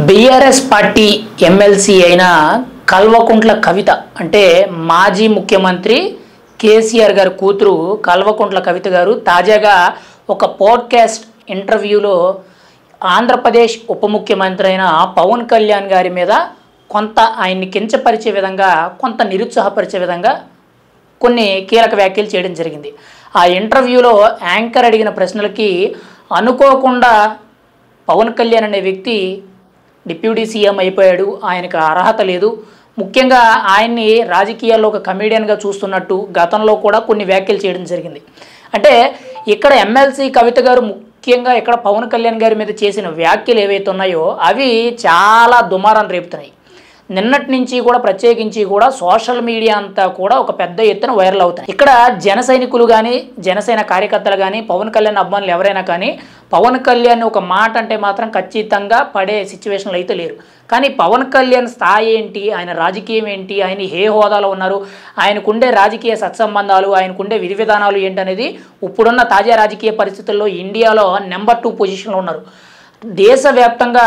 BRS party MLC అయిన కల్వకుంట్ల కవిత అంటే మాజీ ముఖ్యమంత్రి కేసీఆర్ గారి కూతురు కల్వకుంట్ల కవిత గారు తాజాగా ఒక పాడ్కాస్ట్ ఇంటర్వ్యూలో ఆంధ్రప్రదేశ్ ఉప ముఖ్యమంత్రి అయిన పవన్ కళ్యాణ్ గారి మీద కొంత ఆయన్ని కించపరిచే విధంగా కొంత నిరుత్సాహపరిచే విధంగా కొన్ని కీలక వ్యాఖ్యలు చేయడం జరిగింది. ఆ ఇంటర్వ్యూలో యాంకర్ అడిగిన ప్రశ్నలకి అనుకోకుండా పవన్ కళ్యాణ్ అనే వ్యక్తి డిప్యూటీ సీఎం అయిపోయాడు, ఆయనకు అర్హత లేదు, ముఖ్యంగా ఆయన్ని రాజకీయాల్లో ఒక కమీడియన్గా చూస్తున్నట్టు గతంలో కూడా కొన్ని వ్యాఖ్యలు చేయడం జరిగింది. అంటే ఇక్కడ ఎమ్మెల్సీ కవిత గారు ముఖ్యంగా ఇక్కడ పవన్ కళ్యాణ్ గారి మీద చేసిన వ్యాఖ్యలు ఏవైతే ఉన్నాయో అవి చాలా దుమారాన్ని రేపుతున్నాయి. నిన్నటి నుంచి కూడా ప్రత్యేకించి కూడా సోషల్ మీడియా అంతా కూడా ఒక పెద్ద ఎత్తున వైరల్ అవుతాయి. ఇక్కడ జన సైనికులు కానీ జనసేన కార్యకర్తలు కానీ పవన్ కళ్యాణ్ అభిమానులు ఎవరైనా కానీ పవన్ కళ్యాణ్ ఒక మాట అంటే మాత్రం ఖచ్చితంగా పడే సిచ్యువేషన్లు అయితే లేరు. కానీ పవన్ కళ్యాణ్ స్థాయి ఏంటి, ఆయన రాజకీయం ఏంటి, ఆయన ఏ హోదాలో ఉన్నారు, ఆయనకుండే రాజకీయ సత్సంబంధాలు, ఆయనకుండే విధి విధానాలు ఏంటనేది ఇప్పుడున్న తాజా రాజకీయ పరిస్థితుల్లో ఇండియాలో నెంబర్ 2 పొజిషన్లో ఉన్నారు. దేశవ్యాప్తంగా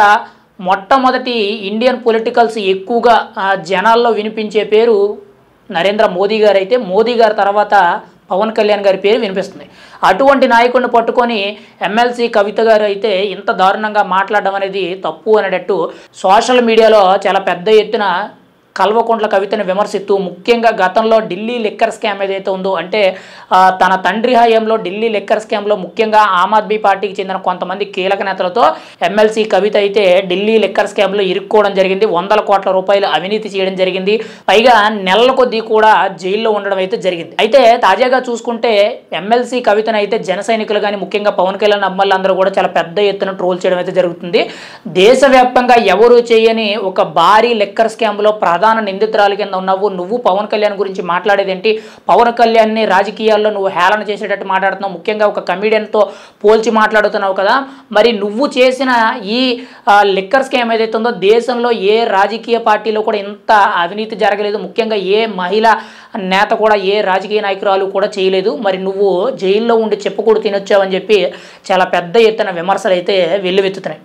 మొట్టమొదటి ఇండియన్ పొలిటికల్స్ ఎక్కువగా జనాల్లో వినిపించే పేరు నరేంద్ర మోదీ గారు అయితే మోదీ గారి తర్వాత పవన్ కళ్యాణ్ గారి పేరు వినిపిస్తుంది. అటువంటి నాయకుడిని పట్టుకొని ఎమ్మెల్సీ కవిత గారు అయితే ఇంత దారుణంగా మాట్లాడడం అనేది తప్పు అనేటట్టు సోషల్ మీడియాలో చాలా పెద్ద ఎత్తున కల్వకుంట్ల కవితను విమర్శిస్తూ ముఖ్యంగా గతంలో ఢిల్లీ లిక్కర్ స్కామ్ ఏదైతే ఉందో అంటే తన తండ్రి హయాంలో ఢిల్లీ లిక్కర్ స్కామ్లో ముఖ్యంగా ఆమ్ ఆద్మీ పార్టీకి చెందిన కొంతమంది కీలక నేతలతో ఎమ్మెల్సీ కవిత అయితే ఢిల్లీ లిక్కర్ స్కామ్లో ఇరుక్కోవడం జరిగింది. 100 కోట్ల రూపాయలు అవినీతి చేయడం జరిగింది. పైగా నెలల కొద్దీ కూడా జైల్లో ఉండడం అయితే జరిగింది. అయితే తాజాగా చూసుకుంటే ఎమ్మెల్సీ కవితను అయితే జన సైనికులు కానీ ముఖ్యంగా పవన్ కళ్యాణ్ అమ్మాయిలందరూ కూడా చాలా పెద్ద ఎత్తున ట్రోల్ చేయడం అయితే జరుగుతుంది. దేశవ్యాప్తంగా ఎవరు చేయని ఒక భారీ లిక్కర్ స్కామ్లో ప్రధాన నిందితురాలు కింద ఉన్నావు నువ్వు పవన్ కళ్యాణ్ గురించి మాట్లాడేదేంటి, పవన్ కళ్యాణ్ని రాజకీయాల్లో నువ్వు హేళన చేసేటట్టు మాట్లాడుతున్నావు, ముఖ్యంగా ఒక కమీడియన్తో పోల్చి మాట్లాడుతున్నావు కదా, మరి నువ్వు చేసిన ఈ లిక్కర్ స్కామ్ ఏదైతే ఉందో దేశంలో ఏ రాజకీయ పార్టీలో కూడా ఇంత అవినీతి జరగలేదు, ముఖ్యంగా ఏ మహిళా నేత కూడా ఏ రాజకీయ నాయకురాలు కూడా చేయలేదు, మరి నువ్వు జైల్లో ఉండి చెప్పుకూడు తినొచ్చావని చెప్పి చాలా పెద్ద ఎత్తున విమర్శలు అయితే వెల్లువెత్తుతున్నాయి.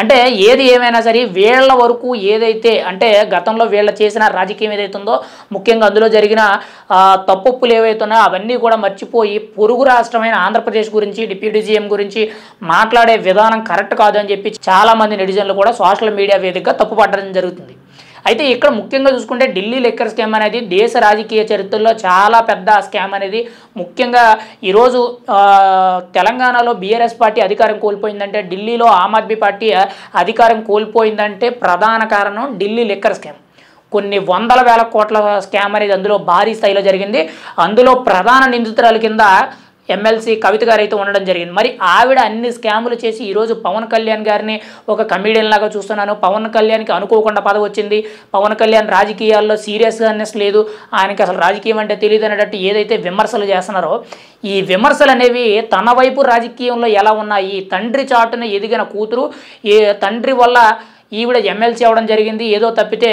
అంటే ఏది ఏమైనా సరే వీళ్ళ వరకు ఏదైతే అంటే గతంలో వీళ్ళ చేసిన రాజకీయం ఏదైతే ఉందో ముఖ్యంగా అందులో జరిగిన తప్పులు ఏవైతే ఉన్నాయో అవన్నీ కూడా మర్చిపోయి పొరుగు రాష్ట్రమైన ఆంధ్రప్రదేశ్ గురించి డిప్యూటీ సీఎం గురించి మాట్లాడే విధానం కరెక్ట్ కాదు అని చెప్పి చాలామంది నెటిజన్లు కూడా సోషల్ మీడియా వేదికగా తప్పుపట్టడం జరుగుతుంది. అయితే ఇక్కడ ముఖ్యంగా చూసుకుంటే ఢిల్లీ లిక్కర్ స్కామ్ అనేది దేశ రాజకీయ చరిత్రలో చాలా పెద్ద స్కామ్ అనేది. ముఖ్యంగా ఈరోజు తెలంగాణలో బీఆర్ఎస్ పార్టీ అధికారం కోల్పోయిందంటే ఢిల్లీలో ఆమ్ ఆద్మీ పార్టీ అధికారం కోల్పోయిందంటే ప్రధాన కారణం ఢిల్లీ లిక్కర్ స్కామ్. కొన్ని వందల వేల కోట్ల స్కామ్ అనేది అందులో భారీ స్థాయిలో జరిగింది. అందులో ప్రధాన నిందితురాల కింద ఎమ్మెల్సీ కవిత గారు అయితే ఉండడం జరిగింది. మరి ఆవిడ అన్ని స్కాములు చేసి ఈరోజు పవన్ కళ్యాణ్ గారిని ఒక కమీడియన్ లాగా చూస్తున్నాను, పవన్ కళ్యాణ్కి అనుకోకుండా పదవి వచ్చింది, పవన్ కళ్యాణ్ రాజకీయాల్లో సీరియస్గానెస్ లేదు, ఆయనకి అసలు రాజకీయం అంటే తెలియదు అనేటట్టు ఏదైతే విమర్శలు చేస్తున్నారో ఈ విమర్శలు అనేవి తన వైపు రాజకీయంలో ఎలా ఉన్నాయి, తండ్రి చాటున ఎదిగిన కూతురు తండ్రి వల్ల ఈవిడ ఎమ్మెల్సీ అవ్వడం జరిగింది, ఏదో తప్పితే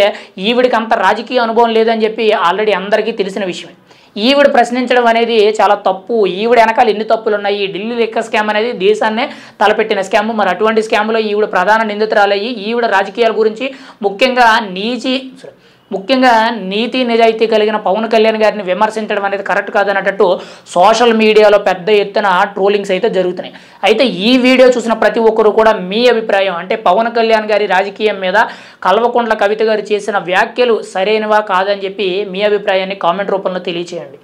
ఈవిడికి అంత రాజకీయ అనుభవం లేదని చెప్పి ఆల్రెడీ అందరికీ తెలిసిన విషయమే. ఈవిడ ప్రశ్నించడం అనేది చాలా తప్పు. ఈవిడ వెనకాల ఎన్ని తప్పులు ఉన్నాయి, ఈ ఢిల్లీ లిక్కర్ స్కామ్ అనేది దేశాన్నే తలపెట్టిన స్కామ్. మరి అటువంటి స్కామ్లో ఈవిడ ప్రధాన నిందితురాలయ్యి ఈవిడ రాజకీయాల గురించి ముఖ్యంగా నీతి నిజాయితీ కలిగిన పవన్ కళ్యాణ్ గారిని విమర్శించడం అనేది కరెక్ట్ కాదన్నట్టు సోషల్ మీడియాలో పెద్ద ఎత్తున ట్రోలింగ్స్ అయితే జరుగుతున్నాయి. అయితే ఈ వీడియో చూసిన ప్రతి ఒక్కరు కూడా మీ అభిప్రాయం అంటే పవన్ కళ్యాణ్ గారి రాజకీయం మీద కల్వకుంట్ల కవిత గారు చేసిన వ్యాఖ్యలు సరైనవా కాదని చెప్పి మీ అభిప్రాయాన్ని కామెంట్ రూపంలో తెలియచేయండి.